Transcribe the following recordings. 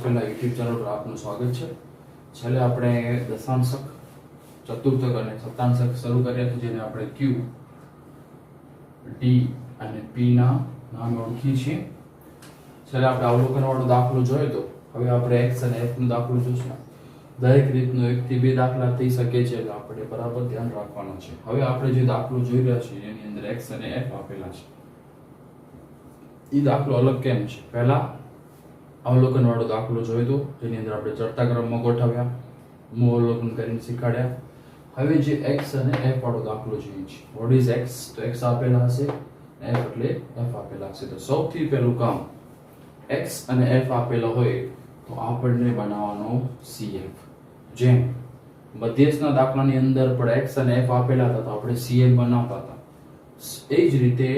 પહેલા YouTube channel પર આપનું સ્વાગત છે. છેલ્લે આપણે દશાંશક, ચતુર્થક અને સપ્તાંશક શરૂ કર્યા હતા, જેને આપણે ક્યુ, ડી અને પી ના નામે ઓળખીએ છીએ. છેલ્લે આપણે અવલોકન વાળો દાખલો જોયો તો હવે આપણે એક્સ અને એફ નો દાખલો જોઈશું. દરેક રીતનો 1 થી 2 દાખલા થઈ શકે છે, એટલે આપણે બરાબર ધ્યાન રાખવાનું છે. હવે આપણે જે દાખલો જોઈ રહ્યા છીએ એની અંદર એક્સ અને એફ આપેલા છે. એ દાખલો અલગ કેમ છે? પહેલા અવલોકન વાળો દાખલો જોયો તો જેની અંદર આપણે ચડતા ક્રમમાં ગોઠવ્યા, મૂળ અવલોકન કરીને શીખવાડ્યા. હવે જે x અને f વાળો દાખલો જોઈએ છે. What is x? તો x આપેલા હશે, f એટલે f આપેલા હશે. તો સૌથી પહેલું કામ, x અને f આપેલા હોય તો આપણને બનાવવાનો CF. જેમ મધ્યસ્થના દાખલાની અંદર પણ x અને f આપેલા હતા તો આપણે CF બનાવતા હતા. એ જ રીતે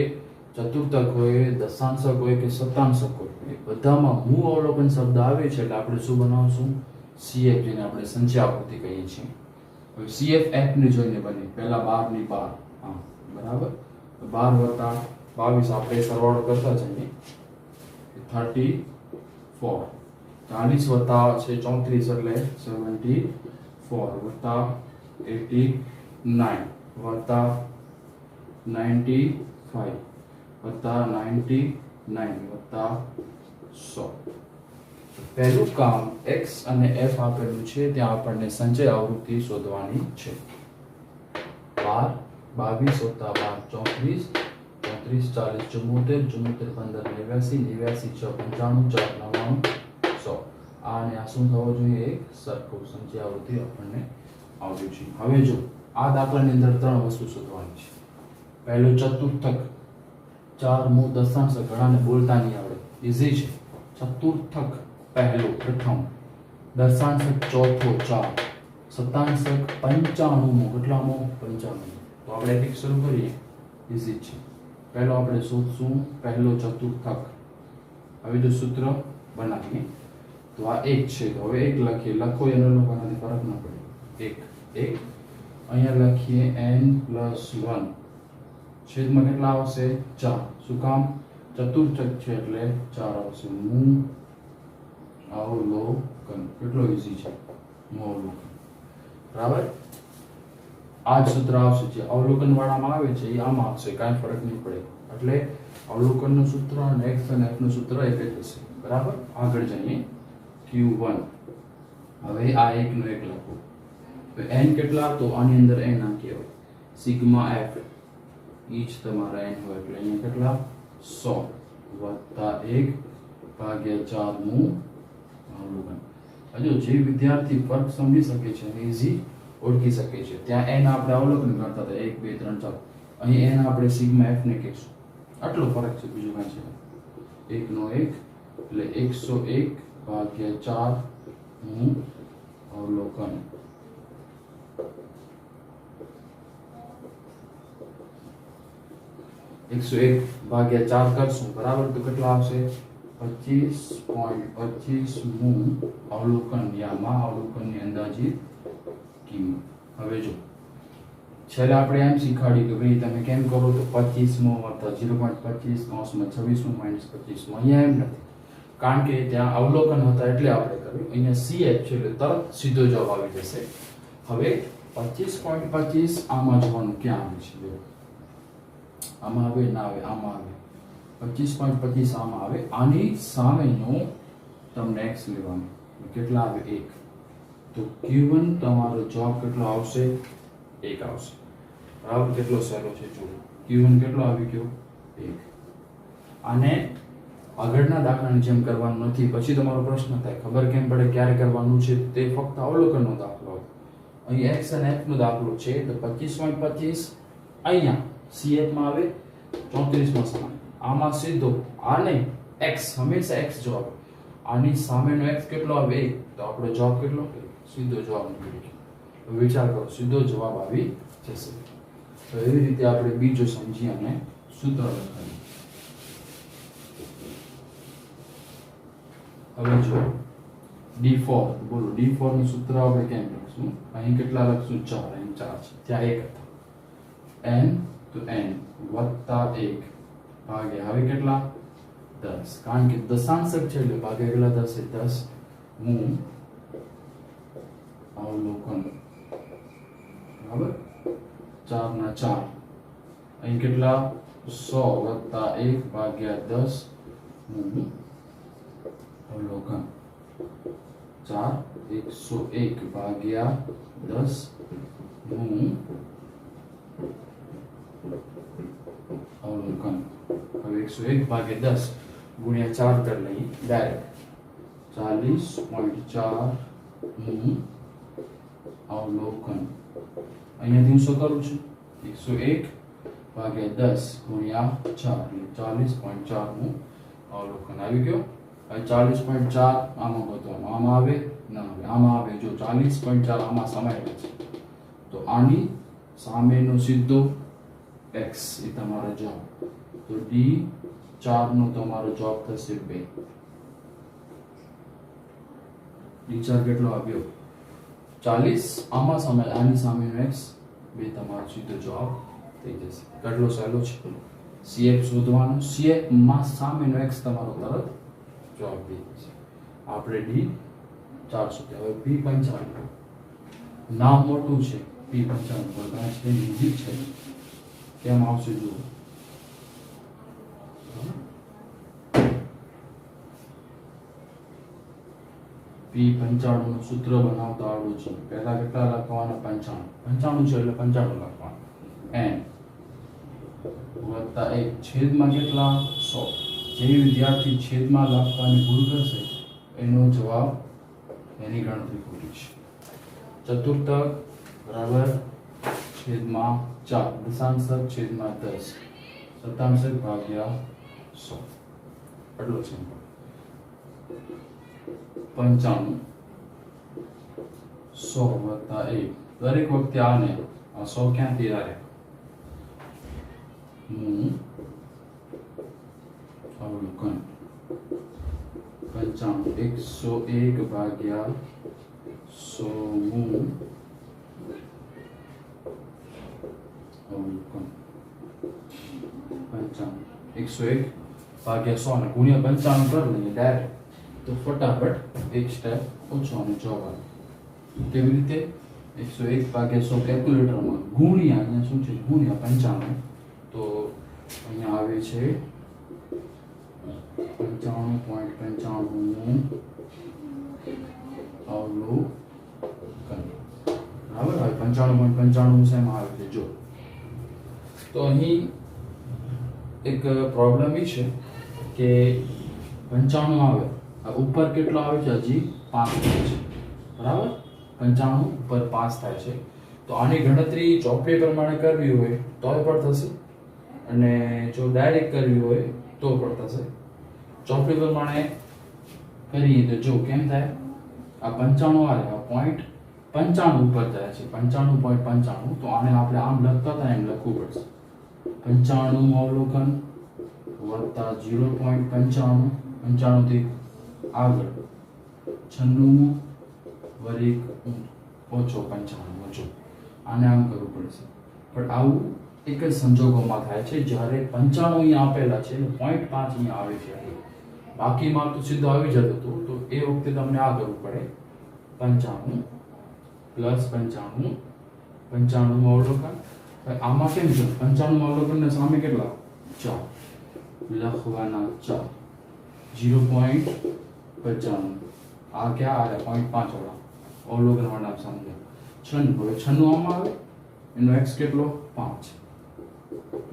ચતુર્થક હોય, દશાંશક હોય કે સપ્તાંશક હોય, એ બધામાં મૂળ અવલોકન શબ્દ આવે છે એટલે આપણે શું બનાવશું? CF, જેને આપણે સંચય આવૃત્તિ કહીએ છીએ. હવે CF f ને જોઈને બને. પહેલા 12 ની 12, હા બરાબર, 12 + 22 આપણે સરવાળો કરતા જઈએ, 34, 40 વત્તા છે 34 એટલે 74 વત્તા 89 વત્તા 95 વત્તા 99 વત્તા 100. પહેલું કામ x અને f આપેલું છે ત્યાં આપણને સંચય આવૃત્તિ શોધવાની છે. 12, 22 વત્તા 12, 34, 34, 40, 74, 74, 15, 89, 89, 6, 95, 4, 99, 100. અને આ શું થવો જોઈએ? એક સરખું સંચય આવૃત્તિ આપણને આવ્યું છે. હવે જો આ દાખલાની અંદર 3 વસ્તુ શોધવાની છે. પહેલું ચતુર્થક, 4 મૂળ દશાંશ, ઘણાને બોલતા નહીં આવડે, ઈઝી છે. ચતુર્થક પહેલું, પ્રથમ, દશાંશક ચોથો 4, સપ્તાંશક 95મો, કેટલામો? 95. તો આપણે એક શરૂ કરીએ, ઈઝી છે. પહેલો આપણે શોધશું પહેલો ચતુર્થક. હવે જો સૂત્ર બનાવીએ તો આ 1 છે, તો હવે 1 લખીએ. લખો એનો લોકોનાથી ફરક ન પડે. 1 1 અહીંયા લખીએ n+1, છેદમાં કેટલા આવશે? 4. શું કામ? ચતુર્થક છે એટલે 4 આવશે. મૂળ અવલોકન, કેટલો ઈઝી છે. મૂળ અવલોકન, બરાબર. આ જ સૂત્ર આવશે. જે અવલોકન વાળામાં આવે છે એ આમાં આવશે, કાંઈ ફરક નહીં પડે. એટલે અવલોકનનું સૂત્ર અને x અને f નું સૂત્ર એક જ હશે, બરાબર. આગળ જઈએ, q1. હવે આ 1 નો 1 લખો. તો n કેટલા? તો આની અંદર n નાખીએ. સિગ્મા f ઈ જ તમારા n હોય એટલે અહીંયા કેટલા? 100 વત્તા 1/4 નું અવલોકન. હજુ જે વિદ્યાર્થી ફરક સમજી શકે છે અને ઈઝી ઓળખી શકે છે, ત્યાં n આપણે અવલોકન કરતા હતા 1 2 3 4, અહીં n આપણે સિગ્મા f ને કહીશું. આટલો ફરક છે, બીજું કાંઈ છે. 1 નો 1 એટલે 101/4 નું અવલોકન. એકસો 1/4 કરશું, બરાબર. તો કેટલા આવશે? 25.25 મું અવલોકન, યામાં અવલોકનની અંદાજિત કિંમત. હવે જો છેલ્લે આપણે એમ શીખવાડ્યું કે ભાઈ તમે કેમ કરો તો 25મો વત્તા 0.25 કૌંસમાં 26મો માઇનસ 25મો. અહીંયા એમ નથી, કારણ કે ત્યાં અવલોકન હતા એટલે આપણે કર્યું. અહીંયા CF છે એટલે તરત સીધો જવાબ આવી જશે. હવે 25.25 આમાં જોવાનું ક્યાં આવે છે? આમાં આવે ના આવે? આમાં આવે. 25.25 આમાં આવે. આની સામેનું તમને x લેવાનું, કેટલા આવે? 1. તો q1 તમારો જવાબ કેટલો આવશે? 1 આવશે, બરાબર. કેટલો સહેલો છે જુઓ. q1 કેટલો આવી ગયો? 1. આને આગળના દાખલાની જેમ કરવાનું નથી. પછી તમારો પ્રશ્ન થાય ખબર કેમ પડે ક્યારે કરવાનું છે? તે ફક્ત અવલોકનનો દાખલો હતો. અહીં x અને f નો દાખલો છે તો 25.25 અહીંયા CF માં આવે, 34 માં સમાન. આમાં સીધો આ નહીં, x હંમેશા x જવાબ. આની સામેનો x કેટલો આવે? 1. તો આપણો જવાબ કેટલો? સીધો જવાબ નીકળી ગયો. વિચાર કરો, સીધો જવાબ આવી જશે. તો એવી રીતે આપણે બીજો સમજી અને સૂત્ર લખાવીએ. હવે જો d4, બોલો d4 નું સૂત્ર આપણે કેમ લખશું? અહીં કેટલા લખશું? 4. અહીં 4 છે, ત્યાં 1 હતા. n તો n વત્તા 1 ભાગ્યા હવે કેટલા? 10. કારણ કે દશાંશક છે એટલે ભાગે કેટલા થશે? 10. હું અવલોકન, બરાબર 4 ના 4 અહીં કેટલા 100 વત્તા 1 ભાગ્યા 10 હું અવલોકન 4 101 ભાગ્યા 10 હું અવલોકન. હવે 101 ભાગ્યા 10 ગુણ્યા 4 કરી લઈએ ડાયરેક્ટ 40.4 હું અવલોકન. અહીંયાથી હું શું કરું છું 101 ભાગ્યા 10 ગુણ્યા 4 એટલે 40.4 હું અવલોકન. આવી ગયો. હવે 40.4 આમાં ગોતવાનું, આમાં આવે ના આવે, આમાં આવે. જો 40.4 આમાં સમાયેલા છે તો આની સામેનો સીધો x એ તમારો જવાબ. તો D4 નો તમારો જવાબ થશે 2. D4 કેટલો આવ્યો 40, આમાં સામે આની સામેનો x 2 તમારો સીધો જવાબ થઈ જશે. કેટલો સહેલો છે. CF શોધવાનો, CF માં સામેનો x તમારો તરત જવાબ થઈ જશે. આપણે D4 શોધ્યા. હવે P55 નામ મોટું છે, P55 બધા છે, ઇઝી છે. કેમ આવશે જુઓ. P95 નું સૂત્ર બનાવતા આવડું છે. પહેલા કેટલા લખવાના 95 છે એટલે 95 લખવાનું. n વત્તા 1 છેદમાં કેટલા 100. જે વિદ્યાર્થી છેદમાં લખવાની ભૂલ કરશે એનો જવાબ એની ગણતરી ખોટી છે. ચતુર્થક બરાબર છેદમાં 4, દશાંશક છેદમાં 10, શતાંશક ભાગ્યા 100. એટલો છે 95 100 વત્તા 1. દરેક વખતે આને આ 100 ક્યાંથી આવે હું અવલોકન 95 101 ભાગ્યા 100 હું અવલોકન 95 101 ભાગ્યા 100 ને ગુણ્યા 95 કરી લઈએ ડાયરેક્ટ તો ફટાફટ એક સ્ટેપ ઓછો અને જવાબ આવે. કેવી રીતે 101 ભાગ્યા 100 કેલ્ક્યુલેટરમાં ગુણ્યા અહીંયા શું છે ગુણ્યા 95 તો અહીંયા આવે છે 95.95 હું અવલોકન. બરાબર. હવે 95.95 શેમાં આવે છે જો. તો અહીં એક પ્રોબ્લેમ એ છે કે 95 આવે, ઉપર કેટલો આવે છે હજી 5 થાય છે. બરાબર. 95 ઉપર 5 થાય છે. તો આની ગણતરી ચોપડી પ્રમાણે કરવી હોય તો પણ થશે અને જો ડાયરેક્ટ કરવી હોય તો પણ થશે. ચોપડી પ્રમાણે કરીએ તો જો કેમ થાય આ 95 આવે આ પોઈન્ટ 95 ઉપર જાય છે 95.95. તો આને આપણે આમ લખતા હતા એમ લખવું પડશે 95 અવલોકન વત્તા 0.95 95 થી આગળ 96 વરિક ઓછો 95 ઓછો. આને આમ કરવું પડશે. પણ આવું એક જ સંજોગોમાં થાય છે જ્યારે 95 અહીંયા આપેલા છે અને 0.5 અહીંયા આવે છે. બાકીમાં તો સીધો આવી જતો હતો તો એ વખતે તમને આ કરવું પડે 95 પ્લસ 95 95 અવલોકન. આમાં કેમ છે 95 અવલોકન ને સામે કેટલા 4 લખવાના 4 0.95 આ ક્યાં આવે 0.5 વાળા અવલોકન વાળા સામે 96. હવે 96 આમાં આવે એનો x કેટલો 5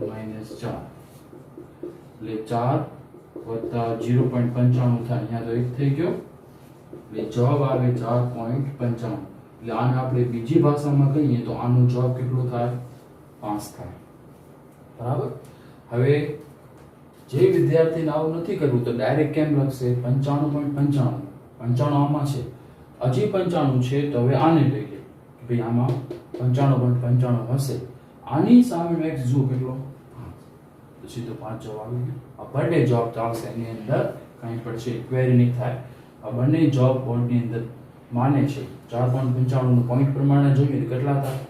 -4 એટલે 4 વત્તા 0.95 થાય. અહીંયા તો 1 થઈ ગયો એટલે જવાબ આવે 4.95. એટલે આને આપણે બીજી ભાષામાં કહીએ તો આનો જવાબ કેટલો થાય 5 થાય. બરાબર. હવે જે વિદ્યાર્થીને આવું નથી કરવું તો ડાયરેક્ટ કેમ લખશે 95.95 95 આમાં છે હજી 95 છે તો હવે આને લઈ લે કે ભાઈ આમાં 95.95 હશે. આની સામેનો x જુઓ કેટલો 5 તો સીધો 5 જવાબ આવી ગયો. આ બંને જવાબ ચાલશે એની અંદર કંઈ પણ છે ક્વેરી નહીં થાય. આ બંને જવાબ બોર્ડની અંદર માને છે 4.95 નું પોઈન્ટ પ્રમાણે જોઈએ કેટલા થાય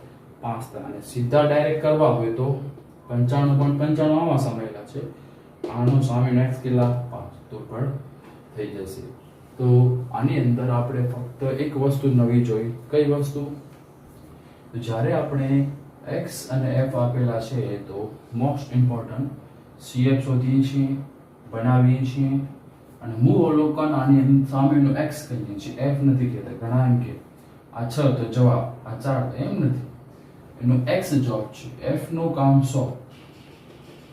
5 થાય. અને સીધા ડાયરેક્ટ કરવા હોય તો 95.95 આમાં સમાયેલા છે આનો સામેનો x કેટલા 5 તો પણ થઈ જશે. તો આની અંદર આપણે ફક્ત એક વસ્તુ નવી જોઈ. કઈ વસ્તુ? તો જ્યારે આપણે x અને f આપેલા છે તો મોસ્ટ ઇમ્પોર્ટન્ટ CF શોધીએ છીએ, બનાવીએ છીએ અને મૂળ અવલોકન આની સામેનું x કહીએ છીએ, f નથી કહેતા. ઘણા એમ કે આ 6 તો જવાબ, આ 4 તો એમ નથી, એનું x જવાબ છે. f નું કામ 100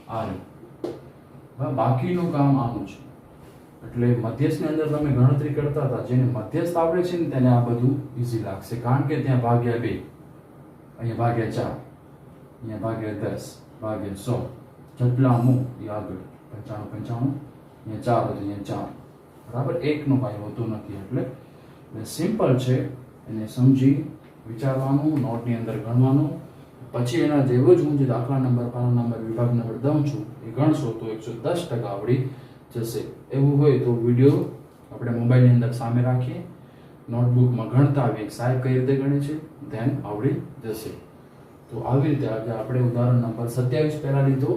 આ રહ્યું, બાકીનું કામ આનું છે. એટલે મધ્યસ્થની અંદર તમે ગણતરી કરતા હતા, જેને મધ્યસ્થ આવડે છે ને તેને આ બધું ઈઝી લાગશે, કારણ કે ત્યાં ભાગ્યા 2, અહીંયા ભાગ્યા 4, અહીંયા ભાગ્યા 10, ભાગ્યા 100, જેટલા મૂ એ આગળ 95 અહીંયા 4 હોય તો અહીંયા 4, બરાબર. એકનો કાંઈ હોતું નથી. એટલે સિમ્પલ છે, એને સમજી વિચારવાનું, નોટની અંદર ગણવાનું, પછી એના જેવો જ હું જે દાખલા નંબર, પાના નંબર, વિભાગ નંબર દઉં છું એ ગણશો તો 110% આવડી જશે. એવું હોય તો વિડીયો આપણે મોબાઈલની અંદર સામે રાખીએ, નોટબુકમાં ગણતા આવીએ, સાહેબ કઈ રીતે ગણે છે, ધ્યાન આવડી જશે. તો આવી રીતે આજે આપણે ઉદાહરણ નંબર 27 પહેલા લીધો,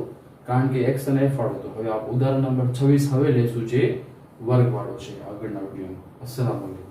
કારણ કે x અને f વાળો. તો હવે ઉદાહરણ નંબર 26 હવે લેશું, જે વર્ગ વાળો છે, આગળના વિડીયોમાં. અસ્સલામુ અલૈકુમ.